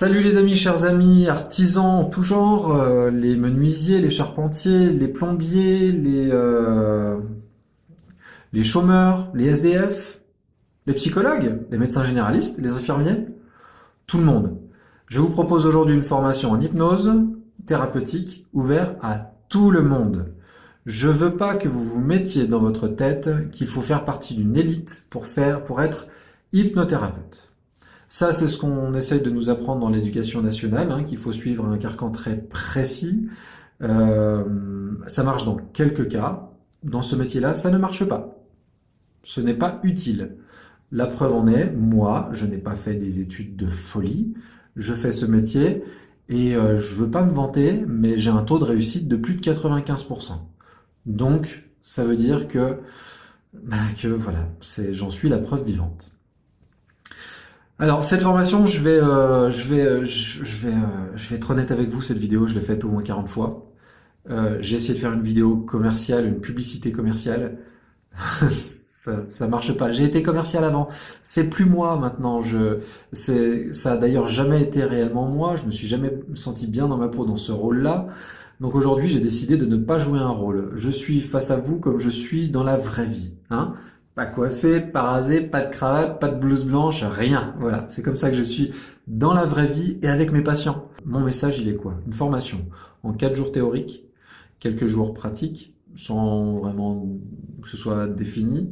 Salut les amis, chers amis, artisans en tout genre, les menuisiers, les charpentiers, les plombiers, les chômeurs, les SDF, les psychologues, les médecins généralistes, les infirmiers, tout le monde. Je vous propose aujourd'hui une formation en hypnose thérapeutique ouverte à tout le monde. Je veux pas que vous vous mettiez dans votre tête qu'il faut faire partie d'une élite pour être hypnothérapeute. Ça, c'est ce qu'on essaye de nous apprendre dans l'éducation nationale, hein, qu'il faut suivre un carcan très précis. Ça marche dans quelques cas. Dans ce métier-là, ça ne marche pas. Ce n'est pas utile. La preuve en est, moi, je n'ai pas fait des études de folie. Je fais ce métier et je veux pas me vanter, mais j'ai un taux de réussite de plus de 95%. Donc, ça veut dire que voilà, j'en suis la preuve vivante. Alors cette formation, je vais être honnête avec vous, cette vidéo, je l'ai faite au moins 40 fois. J'ai essayé de faire une vidéo commerciale, une publicité commerciale. Ça marche pas. J'ai été commercial avant. C'est plus moi maintenant. Ça a d'ailleurs jamais été réellement moi. Je me suis jamais senti bien dans ma peau dans ce rôle-là. Donc aujourd'hui, j'ai décidé de ne pas jouer un rôle. Je suis face à vous comme je suis dans la vraie vie, hein. Pas coiffé, pas rasé, pas de cravate, pas de blouse blanche, rien. Voilà, c'est comme ça que je suis dans la vraie vie et avec mes patients. Mon message, il est quoi? Une formation en 4 jours théoriques, quelques jours pratiques, sans vraiment que ce soit défini,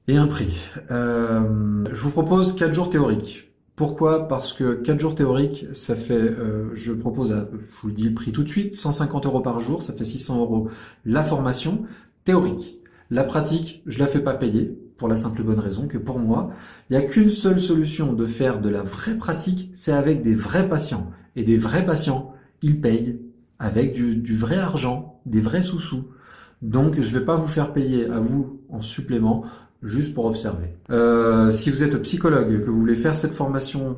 et un prix. Je vous propose 4 jours théoriques. Pourquoi? Parce que 4 jours théoriques, ça fait, je vous dis le prix tout de suite, 150 € par jour, ça fait 600 € la formation théorique. La pratique, je la fais pas payer, pour la simple et bonne raison que pour moi, il n'y a qu'une seule solution de faire de la vraie pratique, c'est avec des vrais patients. Et des vrais patients, ils payent avec du vrai argent, des vrais sous-sous. Donc, je vais pas vous faire payer à vous en supplément, juste pour observer. Si vous êtes psychologue, que vous voulez faire cette formation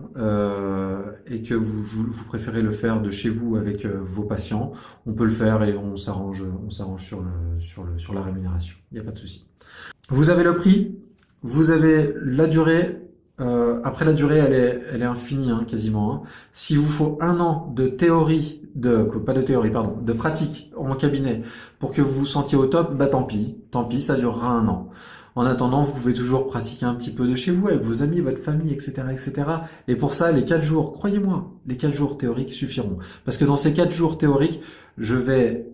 et que vous préférez le faire de chez vous avec vos patients, on peut le faire et on s'arrange sur la rémunération. Il n'y a pas de souci. Vous avez le prix, vous avez la durée. Après la durée, elle est infinie, hein, quasiment. Hein. S'il vous faut 1 an de théorie, de pratique en cabinet pour que vous vous sentiez au top, bah tant pis, ça durera 1 an. En attendant, vous pouvez toujours pratiquer un petit peu de chez vous, avec vos amis, votre famille, etc., etc. Et pour ça, les 4 jours, croyez-moi, les 4 jours théoriques suffiront. Parce que dans ces 4 jours théoriques,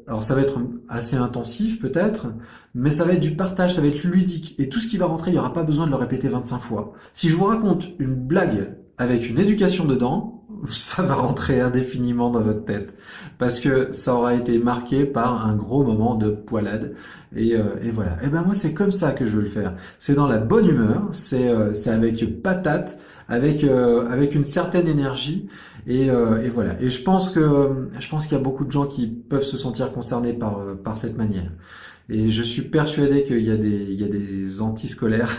alors ça va être assez intensif peut-être, mais ça va être du partage, ça va être ludique. Et tout ce qui va rentrer, il n'y aura pas besoin de le répéter 25 fois. Si je vous raconte une blague avec une éducation dedans, ça va rentrer indéfiniment dans votre tête. Parce que ça aura été marqué par un gros moment de poilade. Et voilà. Et ben moi, c'est comme ça que je veux le faire. C'est dans la bonne humeur, c'est avec patate, avec une certaine énergie. Et voilà. Et je pense qu'il y a beaucoup de gens qui peuvent se sentir concernés par cette manière. Et je suis persuadé qu'il y a des antiscolaires.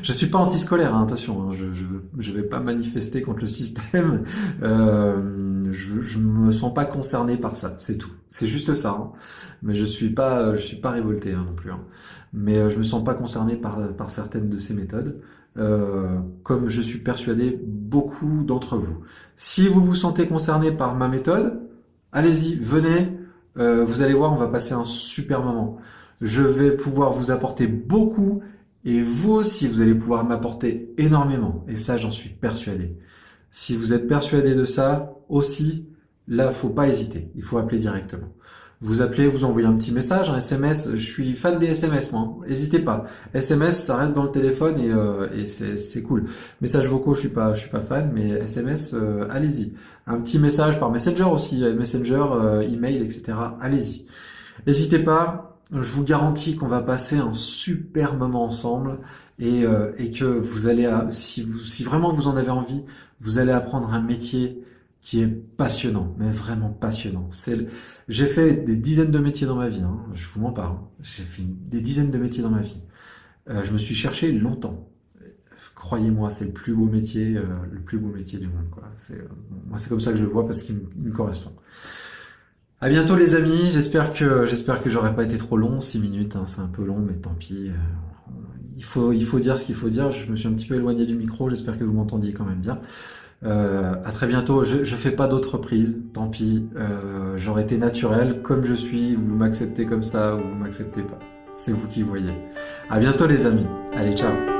Je suis pas antiscolaire, hein, attention. Hein, je vais pas manifester contre le système. Je me sens pas concerné par ça, c'est tout. C'est juste ça. Hein. Mais je suis pas révolté hein, non plus. Hein. Mais je me sens pas concerné par certaines de ces méthodes. Comme je suis persuadé beaucoup d'entre vous. Si vous vous sentez concerné par ma méthode, allez-y, venez. Vous allez voir, on va passer un super moment. Je vais pouvoir vous apporter beaucoup et vous aussi, vous allez pouvoir m'apporter énormément. Et ça, j'en suis persuadé. Si vous êtes persuadé de ça aussi, là, faut pas hésiter. Il faut appeler directement. Vous appelez, vous envoyez un petit message, un SMS. Je suis fan des SMS, moi. N'hésitez pas. SMS, ça reste dans le téléphone et c'est cool. Messages vocaux, je suis pas fan, mais SMS, allez-y. Un petit message par Messenger aussi, Messenger, email, etc. Allez-y. N'hésitez pas. Je vous garantis qu'on va passer un super moment ensemble et que vous allez, si vraiment vous en avez envie, vous allez apprendre un métier qui est passionnant, mais vraiment passionnant. J'ai fait des dizaines de métiers dans ma vie, hein, je vous mens pas. Hein. J'ai fait des dizaines de métiers dans ma vie. Je me suis cherché longtemps. Croyez-moi, c'est le plus beau métier du monde. Quoi. Moi, c'est comme ça que je le vois parce qu'il me correspond. À bientôt les amis, j'espère que j'aurais pas été trop long, 6 minutes, hein, c'est un peu long, mais tant pis. Il faut dire ce qu'il faut dire, je me suis un petit peu éloigné du micro, j'espère que vous m'entendiez quand même bien. À très bientôt. Je fais pas d'autres reprises, tant pis. J'aurais été naturel comme je suis. Vous m'acceptez comme ça ou vous m'acceptez pas. C'est vous qui voyez. À bientôt les amis. Allez, ciao.